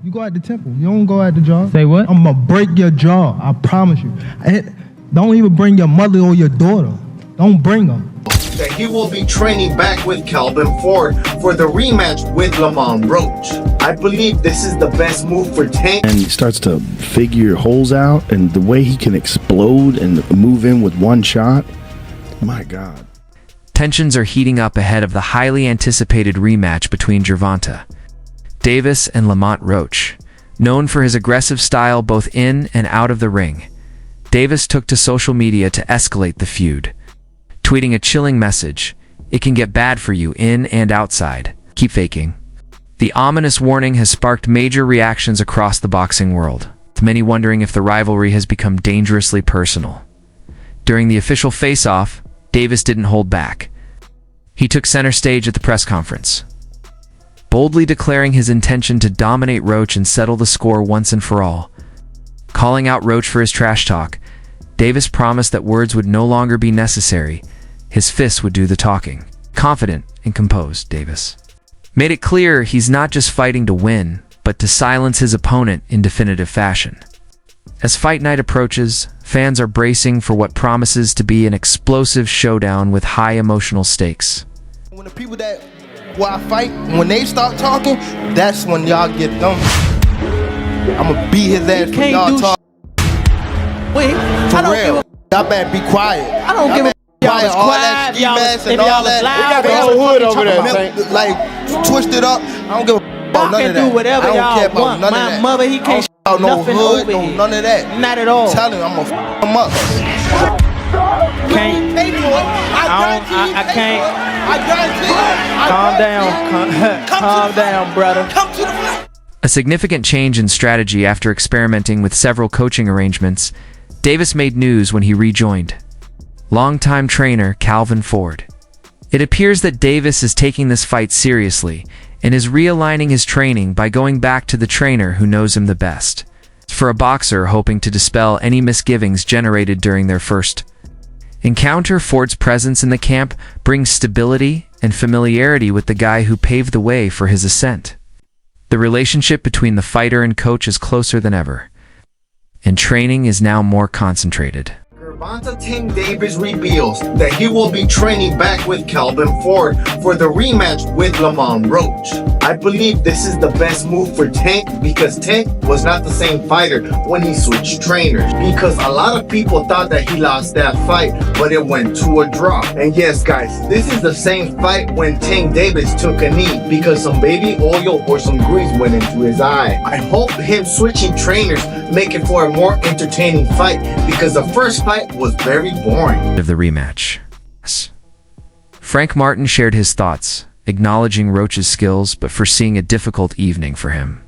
You go at the temple. You don't go at the jaw. Say what? I'm gonna break your jaw. I promise you. Don't even bring your mother or your daughter. Don't bring them. That he will be training back with Calvin Ford for the rematch with Lamont Roach. I believe this is the best move for Tank. And he starts to figure holes out, and the way he can explode and move in with one shot, my God. Tensions are heating up ahead of the highly anticipated rematch between Gervonta Davis and Lamont Roach. Known for his aggressive style both in and out of the ring, Davis took to social media to escalate the feud, tweeting a chilling message: "It can get bad for you in and outside. Keep faking." The ominous warning has sparked major reactions across the boxing world, with many wondering if the rivalry has become dangerously personal. During the official face-off, Davis didn't hold back. He took center stage at the press conference, boldly declaring his intention to dominate Roach and settle the score once and for all. Calling out Roach for his trash talk, Davis promised that words would no longer be necessary. His fists would do the talking. Confident and composed, Davis made it clear he's not just fighting to win, but to silence his opponent in definitive fashion. As fight night approaches, fans are bracing for what promises to be an explosive showdown with high emotional stakes. When the people that I fight, when they start talking, that's when y'all get them. I'ma beat his ass when y'all talk. Wait, for real. Y'all better be quiet. I don't give a y'all was quiet, y'all and all that. They got the whole hood over there, like twisted up. I don't give a about none of that. Do whatever y'all want. My mother, he can't out no nothing hood, over no here. none of that. Not at all. Tell him I'm gonna f him up. Can't. I can't. Calm down. Calm down, brother. A significant change in strategy after experimenting with several coaching arrangements, Davis made news when he rejoined longtime trainer Calvin Ford. It appears that Davis is taking this fight seriously and is realigning his training by going back to the trainer who knows him the best. For a boxer hoping to dispel any misgivings generated during their first encounter, Ford's presence in the camp brings stability and familiarity with the guy who paved the way for his ascent. The relationship between the fighter and coach is closer than ever, and training is now more concentrated. Gervonta Tank Davis reveals that he will be training back with Calvin Ford for the rematch with Lamont Roach. I believe this is the best move for Tank because Tank was not the same fighter when he switched trainers, because a lot of people thought that he lost that fight, but it went to a draw. And yes guys, this is the same fight when Tank Davis took a knee because some baby oil or some grease went into his eye. I hope him switching trainers make it for a more entertaining fight because the first fight was very boring. Of the rematch, Frank Martin shared his thoughts, acknowledging Roach's skills but foreseeing a difficult evening for him.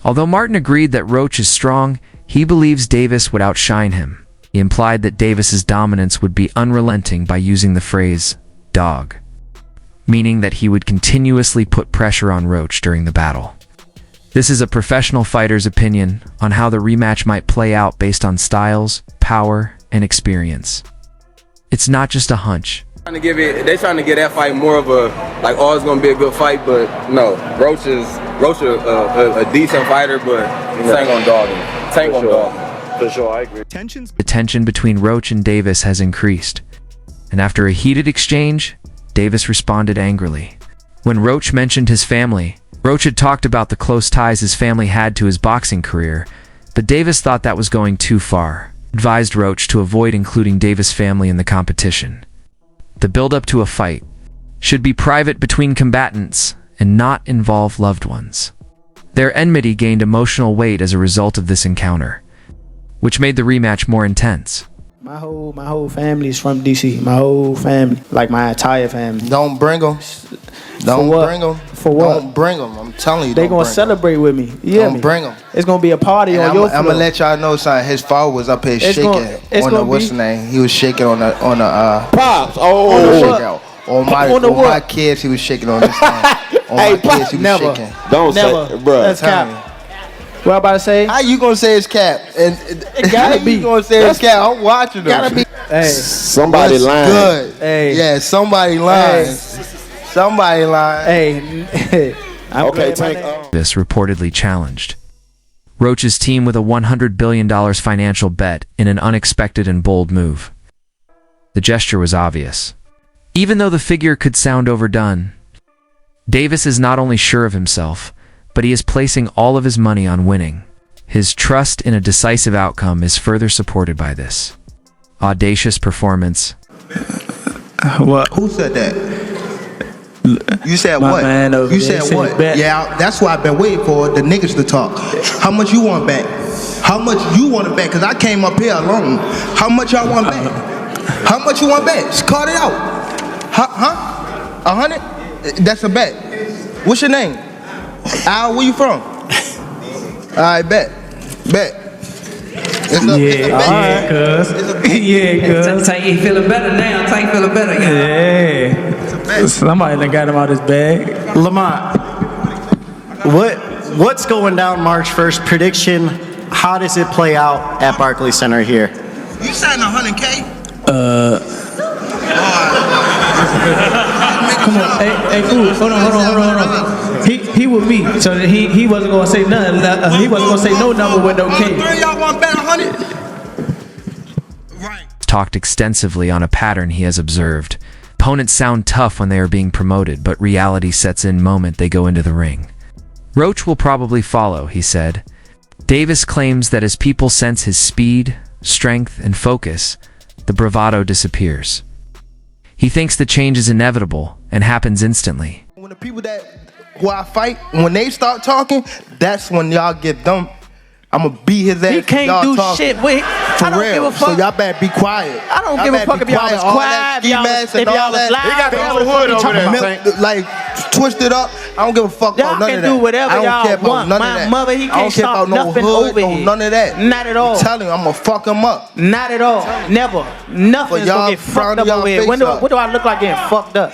Although Martin agreed that Roach is strong, he believes Davis would outshine him. He implied that Davis's dominance would be unrelenting by using the phrase "dog," meaning that he would continuously put pressure on Roach during the battle. This is a professional fighter's opinion on how the rematch might play out based on styles, power, and experience. It's not just a hunch. They're trying to get that fight more of a, like, oh, it's gonna be a good fight, but no, Roach is a decent fighter, but Tank on dog him. Tank on dog him. For sure, I agree. The tension between Roach and Davis has increased, and after a heated exchange, Davis responded angrily. When Roach mentioned his family, Roach had talked about the close ties his family had to his boxing career, but Davis thought that was going too far, advised Roach to avoid including Davis' family in the competition. The build-up to a fight should be private between combatants and not involve loved ones. Their enmity gained emotional weight as a result of this encounter, which made the rematch more intense. My whole family is from DC. My whole family, like my entire family. Don't bring them. Don't bring them. For what? Don't bring them. I'm telling you, they gonna celebrate with me. Yeah, don't bring them. It's gonna be a party on your floor. I'm gonna let y'all know something. His father was up here shaking on the what's the name? He was shaking on the Pops. On my kids, he was shaking on this thing. On my kids, he was shaking. Don't say, bro. That's cap. What I about to say? How you gonna say it's cap? And it gotta be. You gonna say it's cap? I'm watching them. Gotta be. Hey, somebody lying. Good. Hey, yeah, somebody lying. Hey. Somebody lying. Hey, okay, Tank. This reportedly challenged Roach's team with a $100 billion financial bet in an unexpected and bold move. The gesture was obvious. Even though the figure could sound overdone, Davis is not only sure of himself, but he is placing all of his money on winning. His trust in a decisive outcome is further supported by this audacious performance. What? Who said that? You said My what? man over You there said said what? bet. Yeah, that's why I've been waiting for the niggas to talk. How much you want back? How much you want to bet? Because I came up here alone. How much y'all want back? How much you want back? Just call it out. Huh? 100? That's a bet. What's your name? Al, where you from? All right, bet. Bet. It's a bet. Alright, cuz. It's a bet. Yeah, cuz. Tank feeling better now. Tank feeling better. Yeah. Somebody done got him out his bag. Lamont, what's going down March 1st? Prediction, how does it play out at Barclays Center here? You signed 100K? Come on, hey, fool, hold on. He with me, so he wasn't gonna say nothing. He wasn't gonna say no number with no K. Three y'all want bet 100? Right. Talked extensively on a pattern he has observed. Opponents sound tough when they are being promoted, but reality sets in moment they go into the ring. Roach will probably follow, he said. Davis claims that as people sense his speed, strength, and focus, the bravado disappears. He thinks the change is inevitable and happens instantly. When the people who I fight, when they start talking, that's when y'all get dumped. I'ma beat his ass. He can't y'all do talking. shit. Wait, For I don't real. give a fuck. So y'all better be quiet. I don't give a fuck if y'all was quiet, if y'all was loud. He got the whole hood over there. Like twisted up. I don't give a fuck Y'all about none can of that. do whatever I don't y'all care about want. none My of that. mother, he I don't can't care stop about no nothing hood, over no here. none of that. Not at all. I'm telling you, I'm gonna fuck him up. Not at all. Never. Nothing's y'all gonna get fucked up y'all over here. face up. What do I look like getting fucked up?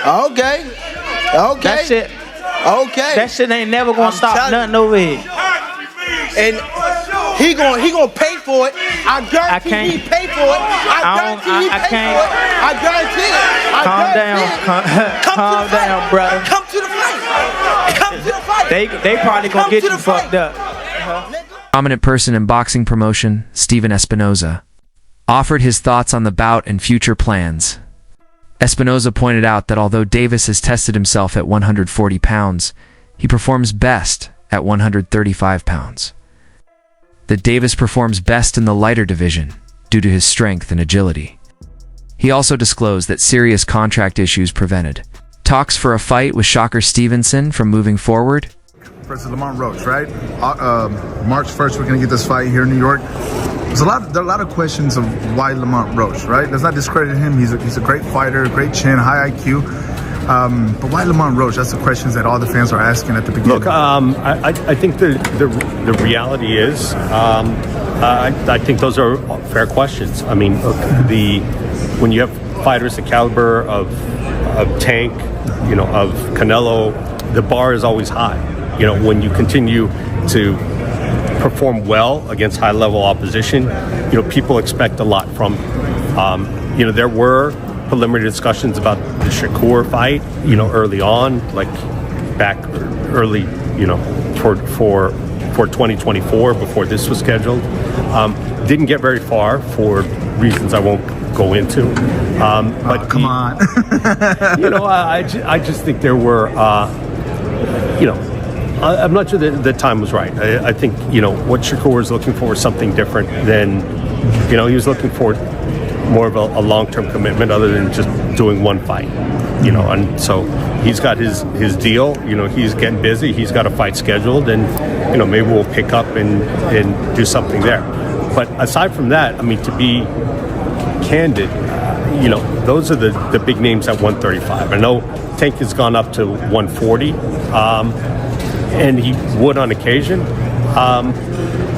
Okay. That shit. Okay. That shit ain't never gonna I'm stop telling nothing over here. And he gonna pay for it. I guarantee can't- he pay for it. I guarantee he I pay can't- for it. I guarantee it. I Calm guarantee down. it. Calm to the down, fight. brother. Come to the fight. Come to the fight. They probably gonna Come get to you the fight. fucked up. Prominent person in boxing promotion, Steven Espinoza, offered his thoughts on the bout and future plans. Espinoza pointed out that although Davis has tested himself at 140 pounds, he performs best at 135 pounds. That Davis performs best in the lighter division due to his strength and agility. He also disclosed that serious contract issues prevented talks for a fight with Shocker Stevenson from moving forward. Versus Lamont Roach, right? March 1st, we're gonna get this fight here in New York. There are a lot of questions of why Lamont Roach, right? Let's not discredit him. He's a great fighter, great chin, high IQ. But why Lamont Roach? That's the questions that all the fans are asking at the beginning. Look, I think the reality is, I think those are fair questions. I mean, look, when you have fighters the caliber of Tank, of Canelo, the bar is always high. When you continue to perform well against high-level opposition, people expect a lot from you. There were preliminary discussions about the Shakur fight, early on, like back early, for 2024 before this was scheduled. Didn't get very far for reasons I won't go into. But come on. I just think there were, I'm not sure that the time was right. I think, what Shakur was looking for was something different than, he was looking for more of a long-term commitment other than just doing one fight, and so he's got his deal, he's getting busy, he's got a fight scheduled, and, maybe we'll pick up and do something there. But aside from that, I mean, to be candid, those are the big names at 135. I know Tank has gone up to 140, and he would on occasion.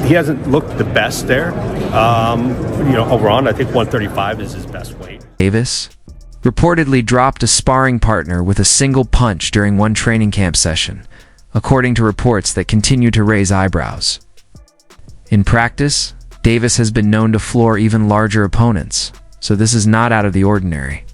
He hasn't looked the best there. Overall, I think 135 is his best weight. Davis reportedly dropped a sparring partner with a single punch during one training camp session, according to reports that continue to raise eyebrows. In practice, Davis has been known to floor even larger opponents, so this is not out of the ordinary.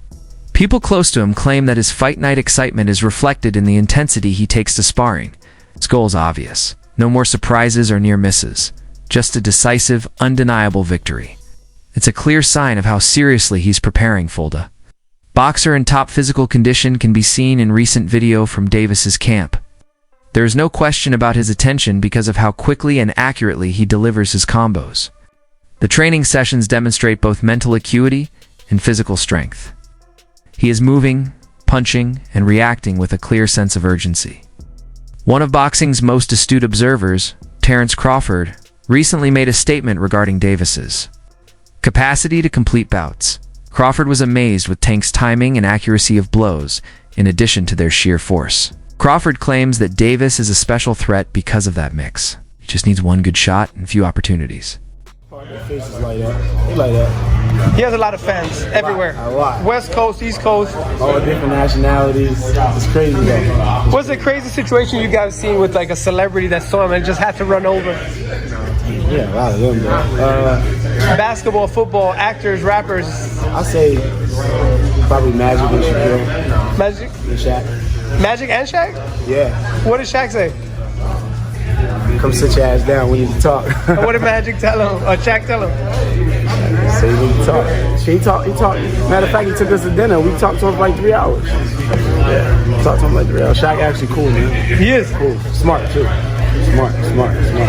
People close to him claim that his fight night excitement is reflected in the intensity he takes to sparring, His goal is obvious. No more surprises or near misses. Just a decisive, undeniable victory. It's a clear sign of how seriously he's preparing, Fulda. Boxer in top physical condition can be seen in recent video from Davis's camp. There is no question about his attention because of how quickly and accurately he delivers his combos. The training sessions demonstrate both mental acuity and physical strength. He is moving, punching, and reacting with a clear sense of urgency. One of boxing's most astute observers, Terence Crawford, recently made a statement regarding Davis's capacity to complete bouts. Crawford was amazed with Tank's timing and accuracy of blows, in addition to their sheer force. Crawford claims that Davis is a special threat because of that mix. He just needs one good shot and few opportunities. He has a lot of fans everywhere. A lot. West Coast, East Coast. All different nationalities. It's crazy though. What's the crazy situation you guys seen with like a celebrity that saw him and just had to run over? Yeah, a lot of them though. Basketball, football, actors, rappers. I say probably Magic and Shaquille. Magic? And Shaq. Magic and Shaq? Yeah. What did Shaq say? Come sit your ass down. We need to talk. And what did Magic tell him? Or Shaq tell him? Say we need to talk. He talked. Matter of fact, he took us to dinner. We talked to him for like 3 hours. Yeah. Talked to him like 3 hours. Shaq actually cool, man. He is? Cool. Smart, too. Smart.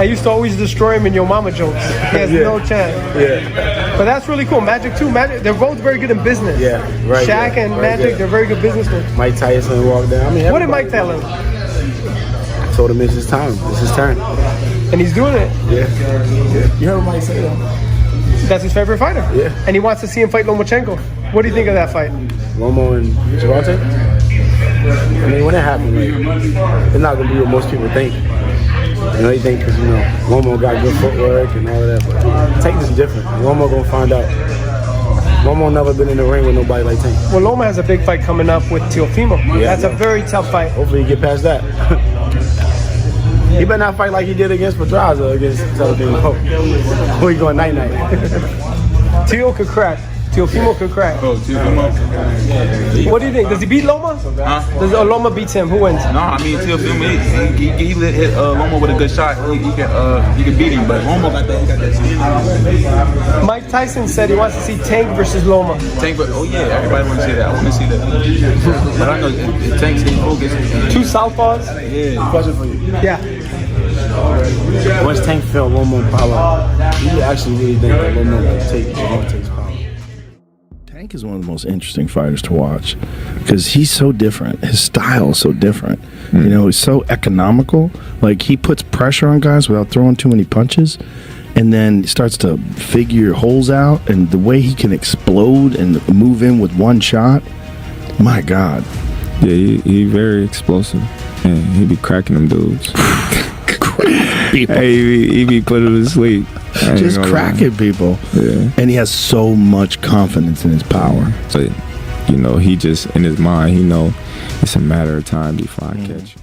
I used to always destroy him in Yo Mama jokes. He has no chance. Yeah. But that's really cool. Magic too. Magic, they're both very good in business. Yeah, right. Shaq and Magic, they're very good businesmen. Mike Tyson walked down. I mean, what did Mike tell him? I told him it's his time. It's his turn. And he's doing it. Yeah. You heard Mike say that? That's his favorite fighter. Yeah. And he wants to see him fight Lomachenko. What do you think of that fight? Lomo and Gervonta? I mean, when it happened, like, it's not going to be what most people think. You know, they think because, Lomo got good footwork and all of that, but Tank is different. Lomo going to find out. Lomo never been in the ring with nobody like Tank. Well, Loma has a big fight coming up with Teofimo. Yeah, that's a very tough fight. Hopefully he get past that. He better not fight like he did against Pedraza against Teofimo. Or he going night-night. Teo could crack. Teofimo could crack. Oh, Teofimo. What do you think? Does he beat Loma? Huh? Does Loma beats him? Who wins? No, I mean Teofimo. He hit Loma with a good shot. He can beat him, but Loma got that skin. Mike Tyson said he wants to see Tank versus Loma. Tank, but everybody want to see that. I want to see that. But I know if Tank's getting focused. Two southpaws. Yeah. Question for you. Yeah. Once Tank felt Lomo power, you actually really think that Lomo will take Gervonta's power? Tank is one of the most interesting fighters to watch because he's so different. His style is so different. He's so economical. Like, he puts pressure on guys without throwing too many punches, and then starts to figure holes out, and the way he can explode and move in with one shot, my God. Yeah, he very explosive, and he be cracking them dudes. Hey, he be putting them to sleep. Just cracking people. Yeah. And he has so much confidence in his power. So, he just, in his mind, he know it's a matter of time before I catch you.